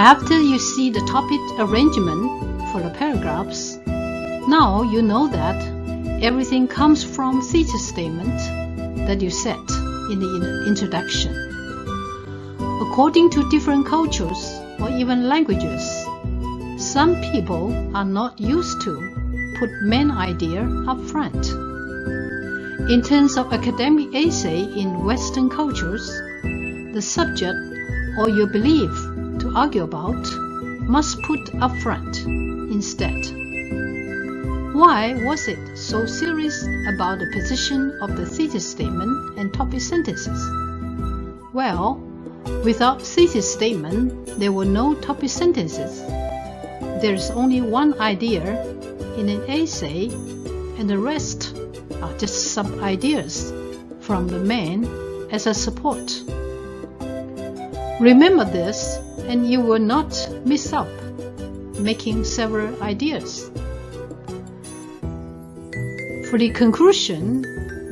After you see the topic arrangement for the paragraphs, now you know that everything comes from thesis statement that you set in the introduction. According to different cultures or even languages, some people are not used to put main idea up front. In terms of academic essay in Western cultures, the subject or your belief to argue about must put up front instead. Why was it so serious about the position of the thesis statement and topic sentences? Well, without thesis statement, there were no topic sentences. There is only one idea in an essay, and the rest are just sub-ideas from the main as a support. Remember this, and you will not miss out making several ideas. For the conclusion,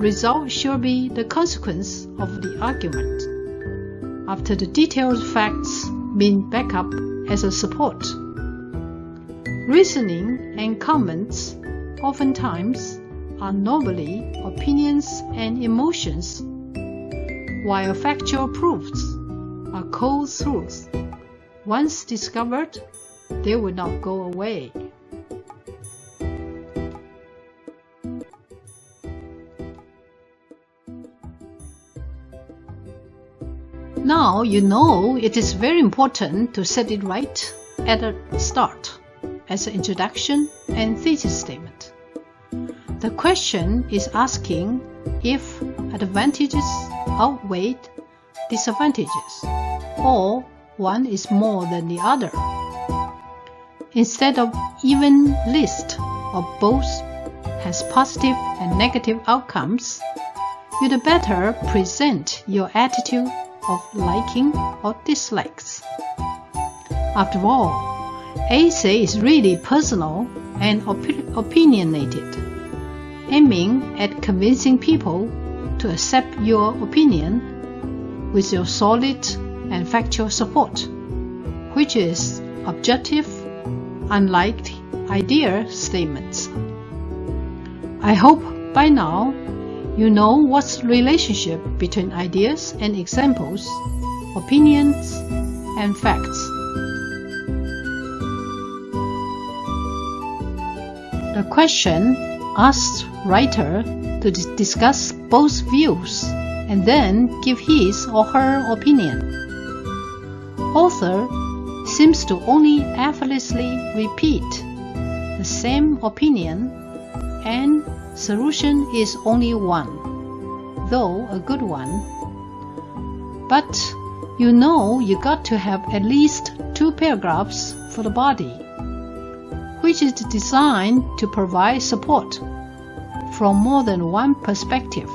result should be the consequence of the argument, after the detailed facts been backed up as a support. Reasoning and comments oftentimes are normally opinions and emotions, while factual proofs are cold truths. Once discovered, they will not go away. Now you know it is very important to set it right at the start as an introduction and thesis statement. The question is asking if advantages outweigh disadvantages, or one is more than the other. Instead of even list of both has positive and negative outcomes, you'd better present your attitude of liking or dislikes. After all, essay is really personal and opinionated, aiming at convincing people to accept your opinion with your solid and factual support, which is objective, unlike idea statements. I hope by now you know what's the relationship between ideas and examples, opinions, and facts. The question asks writer to discuss both views and then give his or her opinion. Author seems to only effortlessly repeat the same opinion, and solution is only one, though a good one. But you know you got to have at least 2 paragraphs for the body, which is designed to provide support from more than one perspective.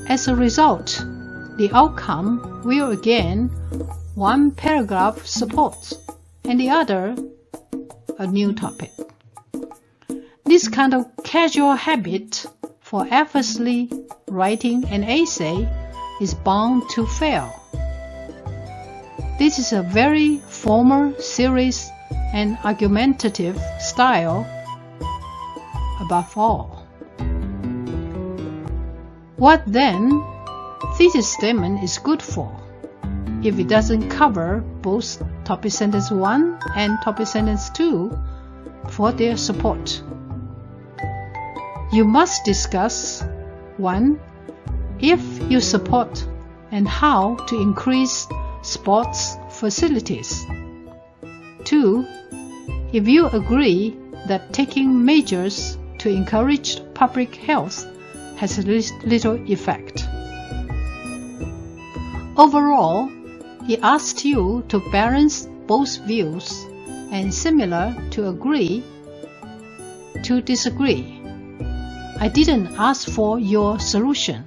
As a result, the outcome will again one paragraph support and the other a new topic. This kind of casual habit for effortlessly writing an essay is bound to fail. This is a very formal, serious, and argumentative style above all. What then thesis statement is good for if it doesn't cover both topic sentence 1 and topic sentence 2 for their support? You must discuss 1. If you support and how to increase sports facilities. 2. If you agree that taking measures to encourage public health has little effect. Overall, he asked you to balance both views and similar to agree to disagree. I didn't ask for your solution.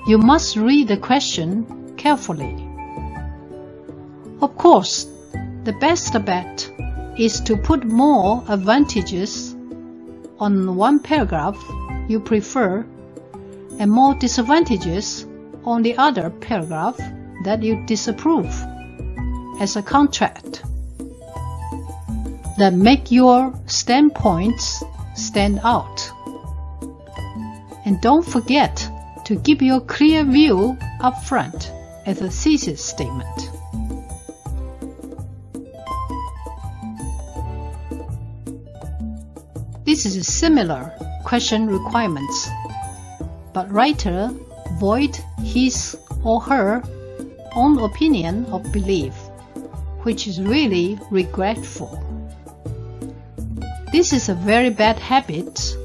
You must read the question carefully. Of course, the best bet is to put more advantages on one paragraph you prefer and more disadvantages on the other paragraph that you disapprove. as a contract that make your standpoints stand out. And don't forget to give your clear view up front as a thesis statement. This is a similar question requirements, but writer void his or her own opinion or belief, which is really regretful. This is a very bad habit,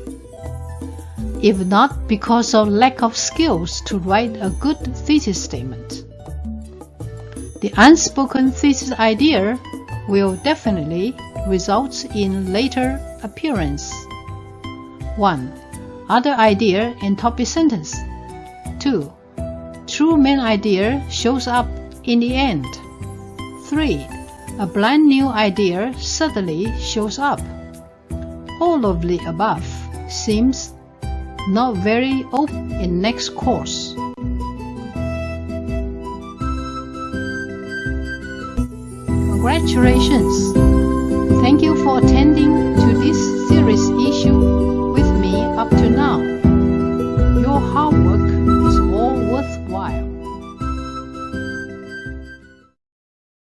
if not because of lack of skills to write a good thesis statement. The unspoken thesis idea will definitely result in later appearance. 1. Other idea in topic sentence. 2. True main idea shows up in the end. 3. A brand new idea suddenly shows up. All of the above seems not very open in next course. Congratulations! Thank you for attending to this